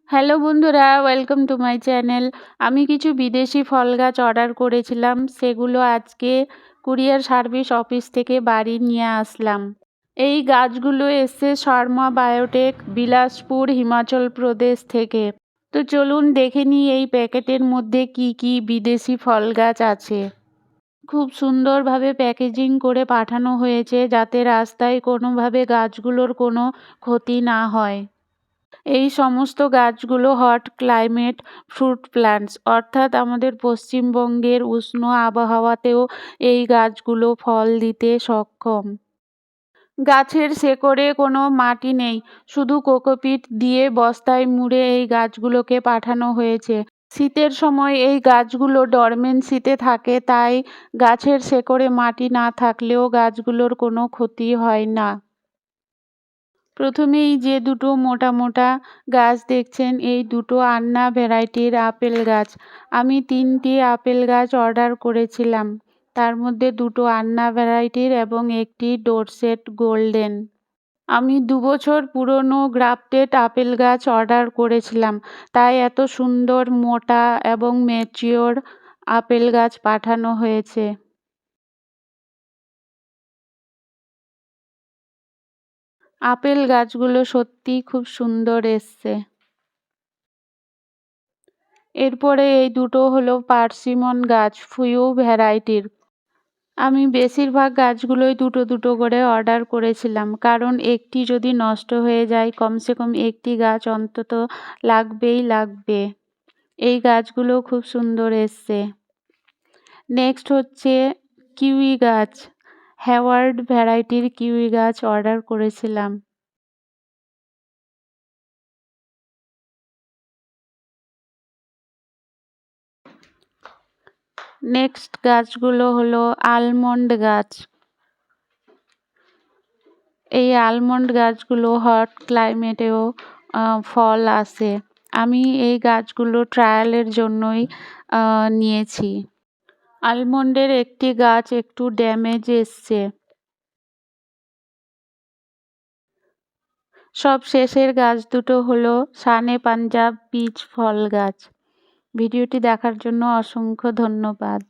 Hello বন্ধুরা, welcome to my channel. আমি কিছু বিদেশি ফল গাছ অর্ডার করেছিলাম, সেগুলো আজকে কুরিয়ার সার্ভিস অফিস থেকে বাড়ি নিয়ে আসলাম। এই গাছগুলো এসছে শর্মা বায়োটেক, বিলাসপুর, হিমাচল প্রদেশ থেকে। তো চলুন দেখে নিই এই প্যাকেটের মধ্যে কি কি বিদেশি ফল গাছ আছে। খুব সুন্দরভাবে প্যাকেজিং করে পাঠানো হয়েছে যাতে রাস্তায় কোনোভাবে গাছগুলোর কোনো ক্ষতি না হয়। এই সমস্ত গাছগুলো হট ক্লাইমেট ফ্রুট প্ল্যান্টস, অর্থাৎ আমাদের পশ্চিমবঙ্গের উষ্ণ আবহাওয়াতেও এই গাছগুলো ফল দিতে সক্ষম। গাছের শেকড়ে কোনো মাটি নেই, শুধু কোকোপিট দিয়ে বস্তায় মুড়ে এই গাছগুলোকে পাঠানো হয়েছে। শীতের সময় এই গাছগুলো ডরমেন্সিতে থাকে, তাই গাছের শেকড়ে মাটি না থাকলেও গাছগুলোর কোনো ক্ষতি হয় না। প্রথমেই যে দুটো মোটা মোটা গাছ দেখছেন, এই দুটো আন্না ভ্যারাইটির আপেল গাছ। আমি 3টি আপেল গাছ অর্ডার করেছিলাম, তার মধ্যে দুটো আন্না ভ্যারাইটির এবং একটি ডোরসেট গোল্ডেন। আমি 2 বছর পুরনো গ্রাফটেড আপেল গাছ অর্ডার করেছিলাম, তাই এত সুন্দর মোটা এবং ম্যাচিওর আপেল গাছ পাঠানো হয়েছে। আপেল গাছগুলো সত্যিই খুব সুন্দর এসছে। এরপরে এই দুটো হলো পার্সিমন গাছ, ফুইউ ভ্যারাইটির। আমি বেশিরভাগ গাছগুলোই দুটো দুটো করে অর্ডার করেছিলাম, কারণ একটি যদি নষ্ট হয়ে যায় কমসে কম একটি গাছ অন্তত লাগবেই লাগবে। এই গাছগুলো খুব সুন্দর এসছে। নেক্সট হচ্ছে কিউই গাছ, হ্যাওয়ার্ড ভ্যারাইটির কিউই গাছ অর্ডার করেছিলাম। নেক্সট গাছগুলো হলো আলমন্ড গাছ। এই আলমন্ড গাছগুলো হট ক্লাইমেটেও ফল আসে। আমি এই গাছগুলো ট্রায়ালের জন্যই নিয়েছি। আলমন্ডের একটি গাছ একটু ড্যামেজ এসছে। সব শেষের গাছ দুটো হলো শানে পাঞ্জাব পিচ ফল গাছ। ভিডিওটি দেখার জন্য অসংখ্য ধন্যবাদ।